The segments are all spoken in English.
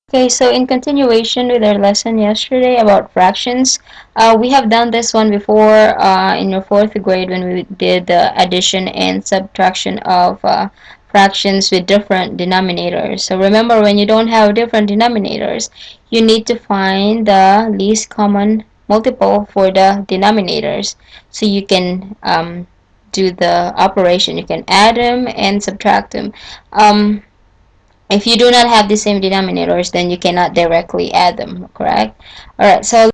Okay, so in continuation with our lesson yesterday about fractions, we have done this one before in your fourth grade when we did the addition and subtraction of fractions with different denominators. So remember, when you don't have different denominators, you need to find the least common multiple for the denominators so you can do the operation. You can add them and subtract them. If you do not have the same denominators, then you cannot directly add them, correct? Alright, so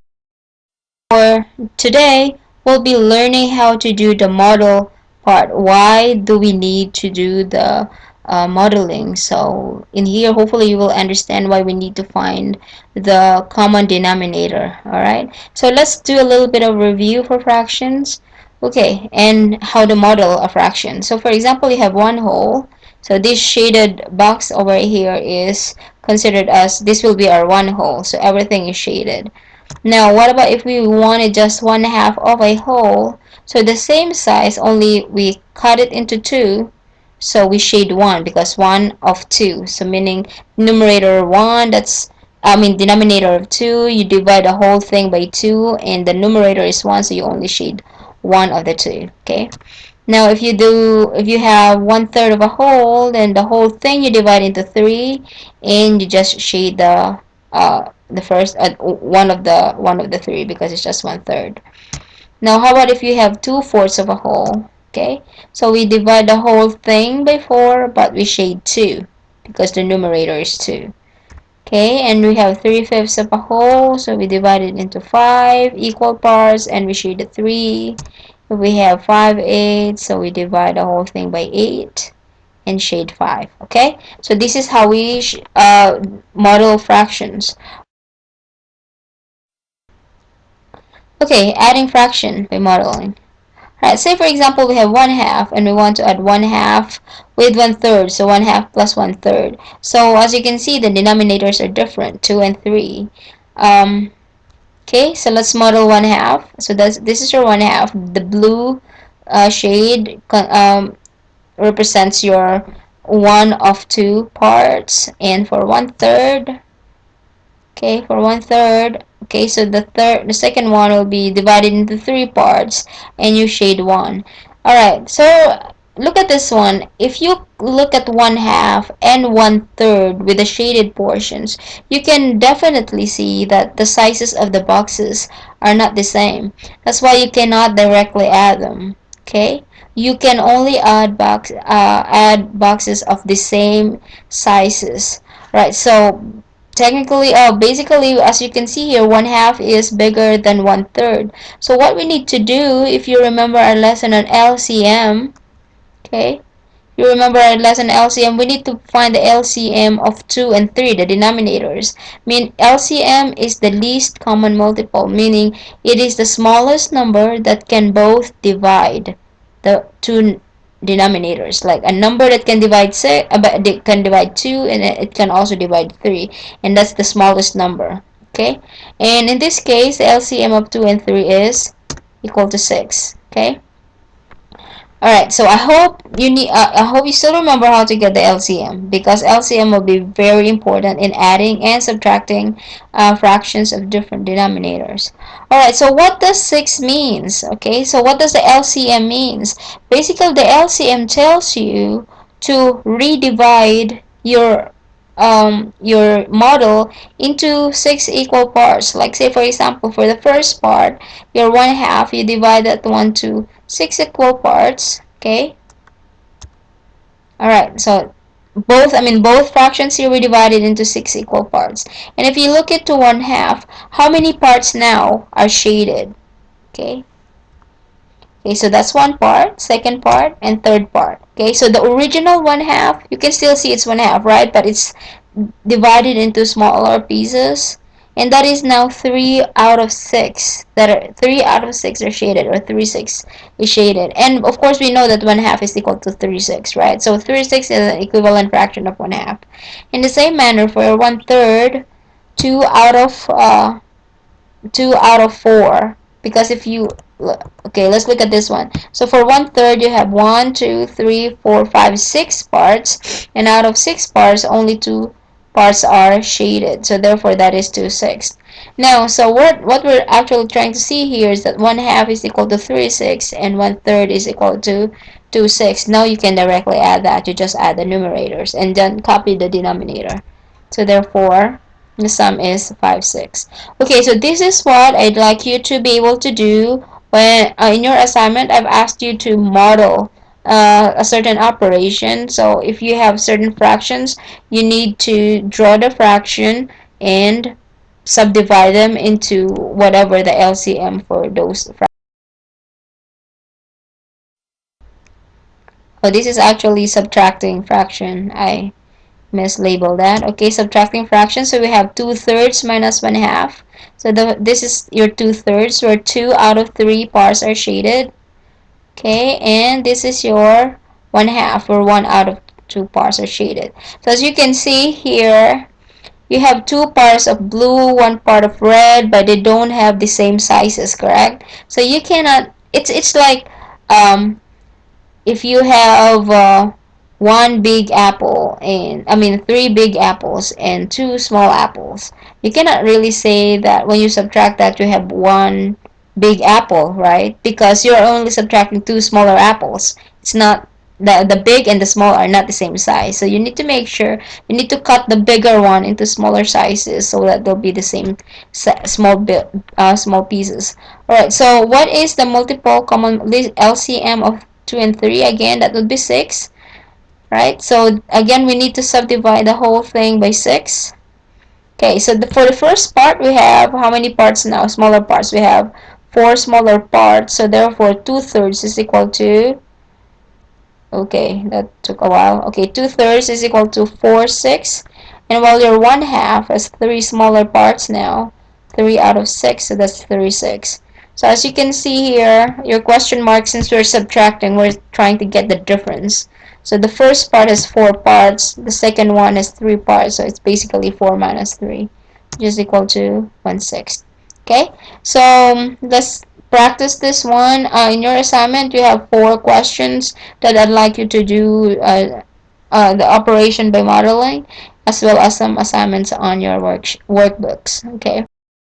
for today, we'll be learning how to do the model part. Why do we need to do the modeling? So in here, hopefully you will understand why we need to find the common denominator, alright? So let's do a little bit of review for fractions. Okay, and how to model a fraction. So for example, you have one whole. So this shaded box over here is considered as, this will be our one whole. So everything is shaded. Now, what about if we wanted just one half of a whole? So the same size, only we cut it into two. So we shade one because one of two. So meaning numerator one, that's denominator of two. You divide the whole thing by two, and the numerator is one, so you only shade one of the two. Okay. Now, if you have one third of a whole, then the whole thing you divide into three, and you just shade the first one of the three because it's just one third. Now, how about if you have 2/4 of a whole? Okay, so we divide the whole thing by four, but we shade two because the numerator is two. Okay, and we have 3/5 of a whole, so we divide it into five equal parts, and we shade the three. If we have 5/8, so we divide the whole thing by 8 and shade 5. Okay, so this is how we model fractions. Okay, adding fraction by modeling. Alright, say for example we have one half and we want to add one half with one third, so one half plus one third. So as you can see, the denominators are different, 2 and 3. Okay, so let's model one half. So this is your one half. The blue shade represents your one of two parts, and for one third, okay, for one third, okay, so the second one will be divided into three parts, and you shade one. Alright, so look at this one. If you look at one half and one third with the shaded portions, you can definitely see that the sizes of the boxes are not the same. That's why you cannot directly add them. Okay, you can only add boxes of the same sizes, right? So technically, basically, as you can see here, one half is bigger than one third. So what we need to do, if you remember our lesson on LCM, okay, you remember our lesson LCM, we need to find the LCM of 2 and 3, the denominators. LCM is the least common multiple, meaning it is the smallest number that can both divide the two denominators, like a number that can divide can divide 2, and it can also divide 3, and that's the smallest number. Okay, and in this case the LCM of 2 and 3 is equal to 6. Okay, alright, so I hope you still remember how to get the LCM, because LCM will be very important in adding and subtracting fractions of different denominators. Alright, so what does 6 means? Okay, so what does the LCM means? Basically, the LCM tells you to redivide your model into 6 equal parts. Like say for example, for the first part, your one half, you divide that one to 6 equal parts. Okay, alright, so both fractions here we divided into 6 equal parts. And if you look into one half, how many parts now are shaded? Okay, okay, so that's one part, second part, and third part. Okay, so the original one half, you can still see it's one half, right? But it's divided into smaller pieces, and that is now 3 out of 6. That are 3 out of 6 are shaded, or 3/6 is shaded. And of course we know that one half is equal to 3/6, right? So 3/6 is an equivalent fraction of one half. In the same manner, for one third, 2 out of 4, because if you okay, let's look at this one. So for one third, you have 1, 2, 3, 4, 5, 6 parts, and out of 6 parts, only 2 parts are shaded. So therefore that is 2/6. Now, so what we're actually trying to see here is that 1/2 is equal to 3/6 and 1/3 is equal to 2/6. Now you can directly add that. You just add the numerators and then copy the denominator. So therefore the sum is 5/6. Okay, so this is what I'd like you to be able to do when in your assignment. I've asked you to model a certain operation. So if you have certain fractions, you need to draw the fraction and subdivide them into whatever the LCM for those fractions. Oh, this is actually subtracting fraction. I mislabeled that. Okay, subtracting fraction. So we have 2/3 minus 1/2. So this is your 2/3, where 2 out of 3 parts are shaded. Okay, and this is your 1/2, where 1 out of 2 parts are shaded. So as you can see here, you have 2 parts of blue, 1 part of red, but they don't have the same sizes, correct? So you cannot, it's like if you have one big apple and I mean 3 big apples and 2 small apples, you cannot really say that when you subtract that you have one big apple, right? Because you're only subtracting 2 smaller apples. It's not, the big and the small are not the same size. So you need to make sure you need to cut the bigger one into smaller sizes so that they'll be the same small pieces. All right. So what is the multiple common LCM of 2 and 3? Again, that would be 6, right? So again, we need to subdivide the whole thing by 6. Okay, so for the first part, we have how many parts now? Smaller parts. We have 4 smaller parts. So therefore, 2/3 is equal to, okay, that took a while. Okay, 2/3 is equal to 4/6. And while your 1/2 has 3 smaller parts now, 3 out of 6, so that's 3/6. So as you can see here, your question mark, since we're subtracting, we're trying to get the difference. So the first part has 4 parts, the second one has 3 parts, so it's basically 4 minus 3, which is equal to 1/6. Okay, so let's practice this one. In your assignment, you have 4 questions that I'd like you to do the operation by modeling, as well as some assignments on your workbooks. Okay.